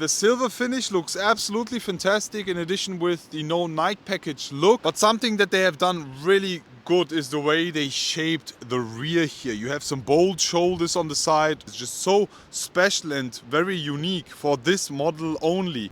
The silver finish looks absolutely fantastic, in addition with the no night package look. But something that they have done really good is the way they shaped the rear here. You have some bold shoulders on the side. It's just so special and very unique for this model only.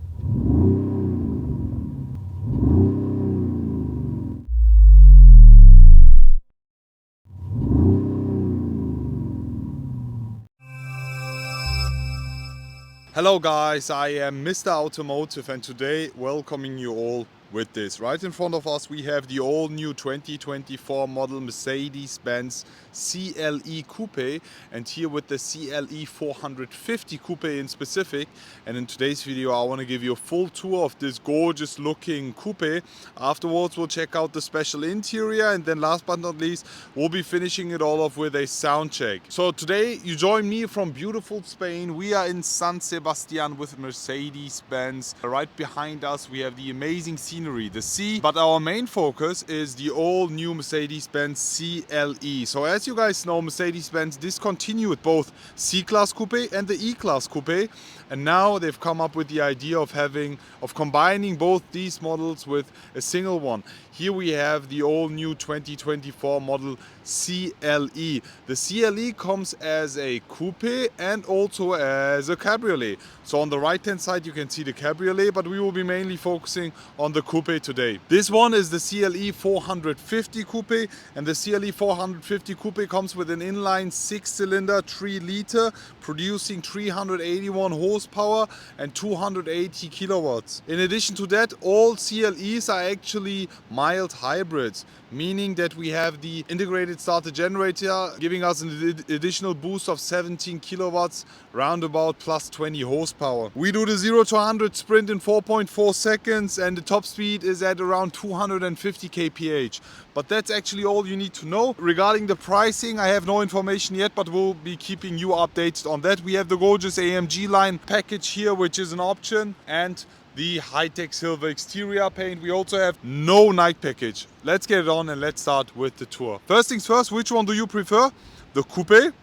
Hello guys, I am Mr. Automotive and today welcoming you all with this. Right in front of us we have the all new 2024 model Mercedes Benz CLE Coupe, and here with the CLE 450 Coupe in specific. And in today's video I want to give you a full tour of this gorgeous looking coupe. Afterwards we'll check out the special interior, and then last but not least we'll be finishing it all off with a sound check. So today you join me from beautiful Spain. We are in San Sebastian with Mercedes Benz. Right behind us we have the amazing scenery, the sea, but our main focus is the all new Mercedes Benz CLE. So as you guys know, Mercedes Benz discontinued both C-Class Coupe and the E-Class Coupe, and now they've come up with the idea of combining both these models with a single one. Here we have the all new 2024 model CLE. The CLE comes as a coupe and also as a cabriolet. So on the right hand side you can see the cabriolet, but we will be mainly focusing on the coupe today. This one is the CLE 450 Coupe, and the CLE 450 Coupe comes with an inline 6-cylinder 3-liter producing 381 horsepower and 280 kilowatts. In addition to that, all CLEs are actually mild hybrids, meaning that we have the integrated starter generator giving us an additional boost of 17 kilowatts, roundabout plus 20 horsepower. We do the 0 to 100 sprint in 4.4 seconds, and the top speed is at around 250 kph. But that's actually all you need to know. Regarding the pricing, I have no information yet, but we'll be keeping you updated on that. We have the gorgeous AMG line package here, which is an option, and the high-tech silver exterior paint. We also have no night package. Let's get it on and let's start with the tour. First things first, which one do you prefer? The coupe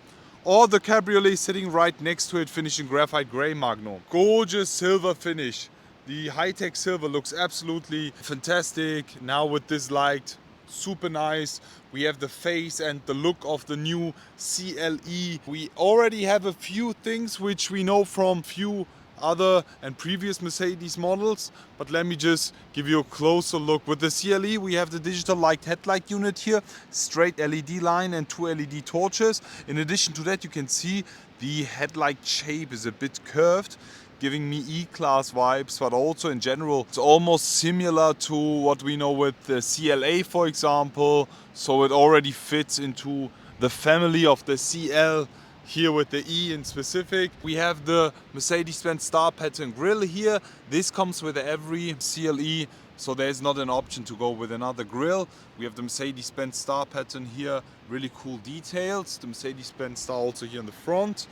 or the cabriolet sitting right next to it, finishing graphite gray Magnum? Gorgeous silver finish. The high-tech silver looks absolutely fantastic. Now with this light, super nice. We have the face and the look of the new CLE. We already have a few things which we know from few other and previous Mercedes models, but let me just give you a closer look. With the CLE we have the digital light headlight unit here, straight LED line and 2 LED torches. In addition to that, you can see the headlight shape is a bit curved, giving me E-Class vibes, but also in general it's almost similar to what we know with the CLA, for example. So it already fits into the family of the CL. Here with the E in specific, we have the Mercedes-Benz star pattern grille here. This comes with every CLE, so there's not an option to go with another grille. We have the Mercedes-Benz star pattern here, really cool details. The Mercedes-Benz star also here in the front.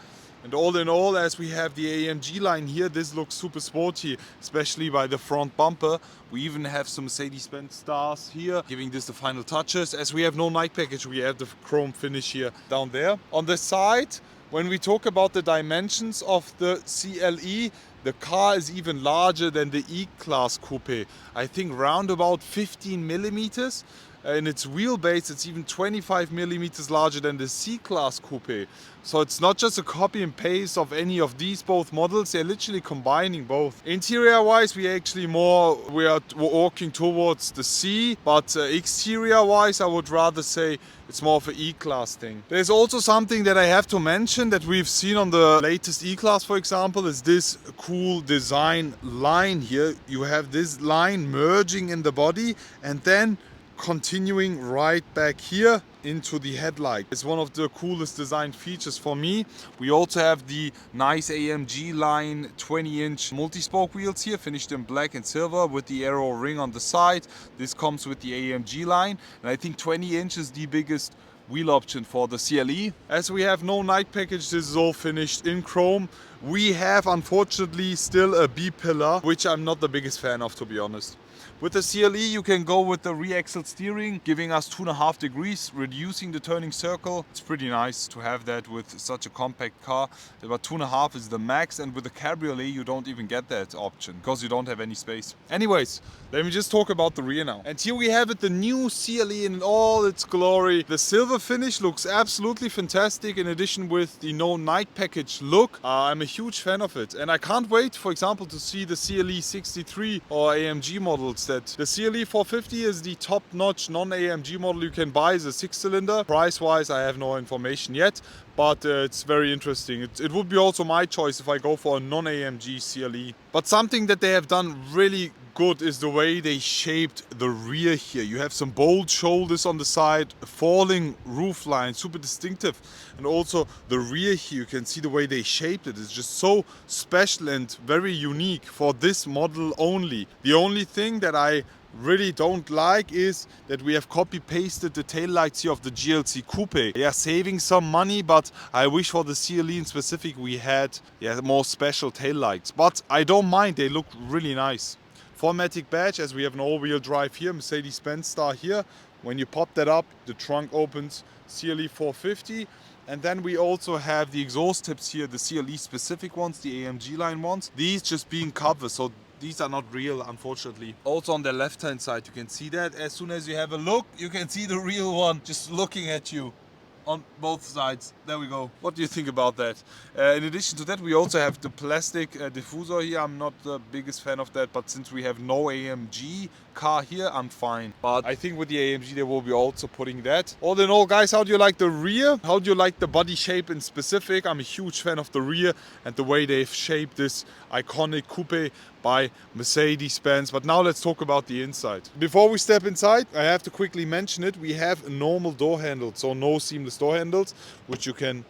And all in all, as we have the AMG line here, this looks super sporty, especially by the front bumper. We even have some Mercedes-Benz stars here, giving this the final touches. As we have no night package, we have the chrome finish here down there. On the side, when we talk about the dimensions of the CLE, the car is even larger than the E-Class Coupe. I think round about 15 millimeters. In its wheelbase, it's even 25 millimeters larger than the C-Class Coupe. So it's not just a copy and paste of any of these both models, they're literally combining both. Interior wise, we are walking towards the C, but exterior wise I would rather say it's more of an E-Class thing. There's also something that I have to mention that we've seen on the latest E-Class, for example, is this cool design line here. You have this line merging in the body and then continuing right back here into the headlight. It's one of the coolest design features for me. We also have the nice AMG line 20-inch multi-spoke wheels here, finished in black and silver with the aero ring on the side. This comes with the AMG line, and I think 20 inch is the biggest wheel option for the CLE. As we have no night package, this is all finished in chrome We have unfortunately still a B-pillar, which I'm not the biggest fan of, to be honest. With the CLE you can go with the rear-axle steering, giving us 2.5 degrees, reducing the turning circle. It's pretty nice to have that with such a compact car. About 2.5 is the max, and with the Cabriolet you don't even get that option because you don't have any space. Anyways, let me just talk about the rear now. And here we have it, the new CLE in all its glory. The silver finish looks absolutely fantastic, in addition with the no night package look. I'm a huge fan of it, and I can't wait, for example, to see the CLE 63 or AMG models. That the CLE 450 is the top-notch non-AMG model you can buy as a 6-cylinder. Price-wise, I have no information yet, but it's very interesting. It would be also my choice if I go for a non-AMG CLE. But something that they have done really good is the way they shaped the rear here. You have some bold shoulders on the side, falling roof line, super distinctive. And also the rear here, you can see the way they shaped it. It's just so special and very unique for this model only. The only thing that I really don't like is that we have copy pasted the taillights here of the GLC Coupe. Yeah, saving some money, but I wish for the CLE in specific we had more special taillights. But I don't mind, they look really nice. 4MATIC badge, as we have an all-wheel drive here, Mercedes Benz star here. When you pop that up, the trunk opens, CLE 450. And then we also have the exhaust tips here, the CLE specific ones, the AMG line ones. These just being covers, so these are not real, unfortunately. Also on the left hand side, you can see that. As soon as you have a look, you can see the real one just looking at you. On both sides. There we go. What do you think about that? In addition to that, we also have the plastic diffuser here. I'm not the biggest fan of that, but since we have no AMG car here, I'm fine. But I think with the AMG, they will be also putting that. All in all, guys, how do you like the rear? How do you like the body shape in specific? I'm a huge fan of the rear and the way they've shaped this iconic coupe by Mercedes-Benz. But now let's talk about the inside. Before we step inside, I have to quickly mention it. We have a normal door handle, so no seamless door handles, which you can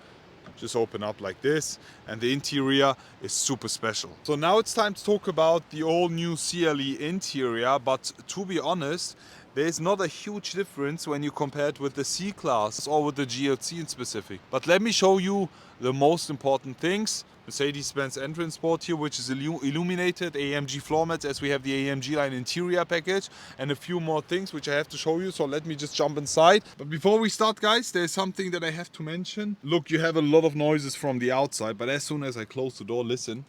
just open up like this, and the interior is super special. So now it's time to talk about the all new CLE interior, but to be honest, there's not a huge difference when you compare it with the C-Class or with the GLC in specific. But let me show you the most important things. Mercedes-Benz entrance board here, which is illuminated, AMG floor mats, as we have the AMG line interior package, and a few more things which I have to show you. So let me just jump inside. But before we start, guys, there's something that I have to mention. Look, you have a lot of noises from the outside, but as soon as I close the door, listen.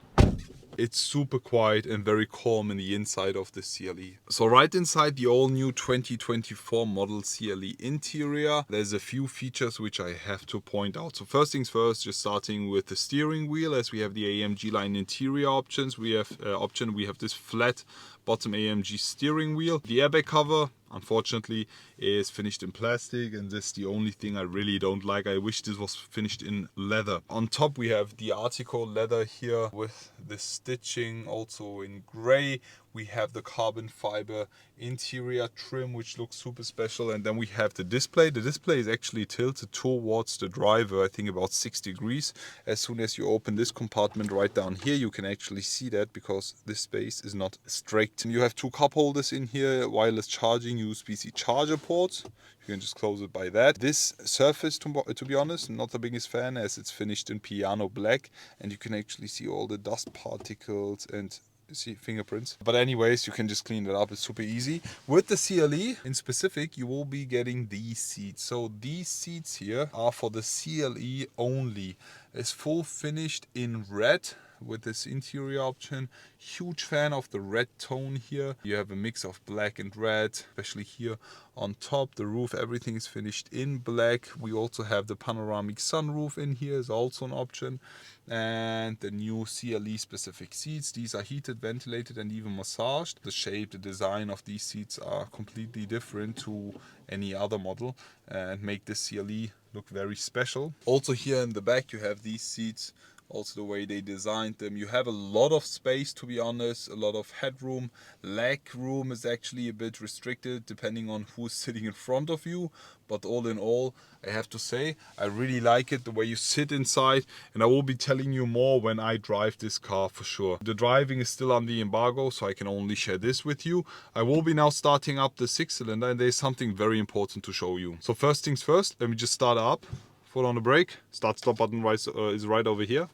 It's super quiet and very calm in the inside of the CLE. So right inside the all new 2024 model CLE interior, there's a few features which I have to point out. So first things first, just starting with the steering wheel, as we have the AMG line interior options. We have this flat bottom AMG steering wheel. The airbag cover, unfortunately, is finished in plastic, and that's the only thing I really don't like. I wish this was finished in leather. On top we have the Artico leather here with the stitching also in gray. We have the carbon fiber interior trim, which looks super special. And then we have the display. The display is actually tilted towards the driver, I think about 6 degrees. As soon as you open this compartment right down here, you can actually see that because this space is not straight. You have two cup holders in here, wireless charging, USB-C charger ports. You can just close it by that. This surface, to be honest, I'm not the biggest fan, as it's finished in piano black. And you can actually see all the dust particles and see fingerprints. But anyways, you can just clean it up. It's super easy. With the CLE in specific, you will be getting these seats. So these seats here are for the CLE only. It's full finished in red with this interior option. Huge fan of the red tone here. You have a mix of black and red, especially here on top. The roof, everything is finished in black. We also have the panoramic sunroof in here, is also an option. And the new CLE specific seats. These are heated, ventilated, and even massaged. The shape, the design of these seats are completely different to any other model and make this CLE look very special. Also here in the back you have these seats. Also the way they designed them, you have a lot of space, to be honest, a lot of headroom. Leg room is actually a bit restricted depending on who's sitting in front of you, but all in all, I have to say I really like it, the way you sit inside, and I will be telling you more when I drive this car for sure. The driving is still on the embargo, so I can only share this with you. I will be now starting up the 6-cylinder, and there's something very important to show you. So first things first, let me just start up. Foot on the brake, start stop button is right over here.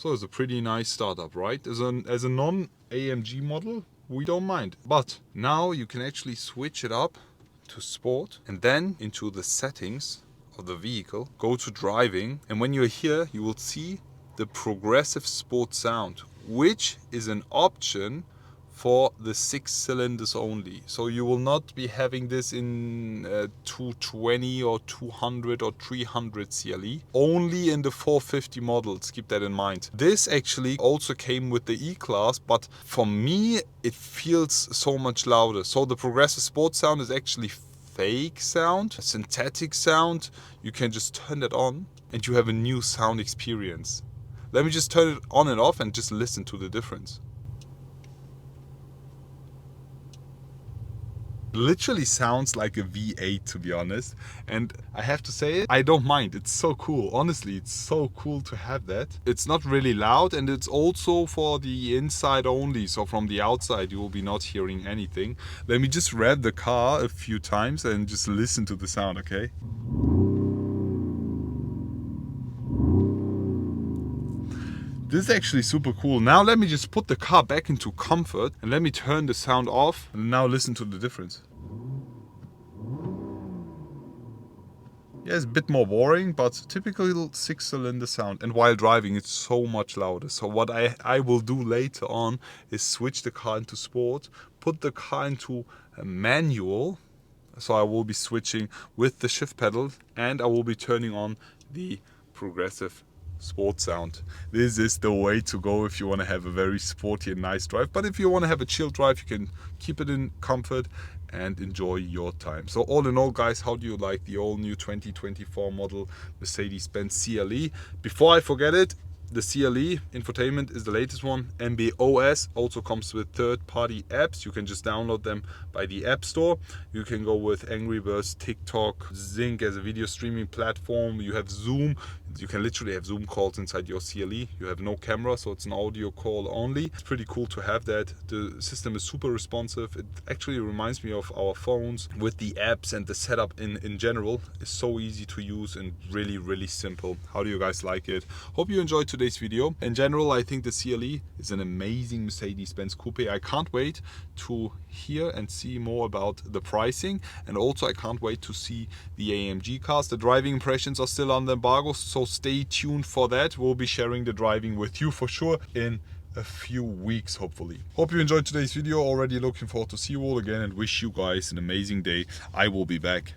So it's a pretty nice startup, right? As a non-AMG model, we don't mind. But now you can actually switch it up to sport and then into the settings of the vehicle, go to driving, and when you're here, you will see the progressive sport sound, which is an option for the 6 cylinders only. So you will not be having this in 220 or 200 or 300 CLE, only in the 450 models, keep that in mind. This actually also came with the E-Class, but for me it feels so much louder. So the progressive sport sound is actually fake sound, synthetic sound. You can just turn it on and you have a new sound experience. Let me just turn it on and off and just listen to the difference. Literally sounds like a V8, to be honest, and I have to say it, I don't mind. It's so cool. Honestly, it's so cool to have that. It's not really loud, and it's also for the inside only, so from the outside you will be not hearing anything. Let me just rev the car a few times and just listen to the sound, okay? This is actually super cool. Now let me just put the car back into comfort and let me turn the sound off and now listen to the difference. Yeah, it's a bit more boring, but typical 6-cylinder sound. And while driving, it's so much louder. So what I will do later on is switch the car into sport, put the car into a manual. So I will be switching with the shift pedal and I will be turning on the progressive sport sound. This is the way to go if you want to have a very sporty and nice drive. But if you want to have a chill drive, you can keep it in comfort and enjoy your time. So all in all, guys, how do you like the all new 2024 model Mercedes Benz CLE? Before I forget it, the CLE infotainment is the latest one. MBOS also comes with third-party apps. You can just download them by the App Store. You can go with Angry Birds, TikTok, Zinc as a video streaming platform. You have Zoom. You can literally have Zoom calls inside your CLE. You have no camera, so it's an audio call only. It's pretty cool to have that. The system is super responsive. It actually reminds me of our phones with the apps, and the setup in general is so easy to use and really, really simple. How do you guys like it? Hope you enjoyed today's video. In general, I think the CLE is an amazing Mercedes Benz Coupe. I can't wait to hear and see more about the pricing, and also I can't wait to see the AMG cars. The driving impressions are still on the embargo, so stay tuned for that. We'll be sharing the driving with you for sure in a few weeks, hopefully. Hope you enjoyed today's video. Already looking forward to see you all again and wish you guys an amazing day. I will be back.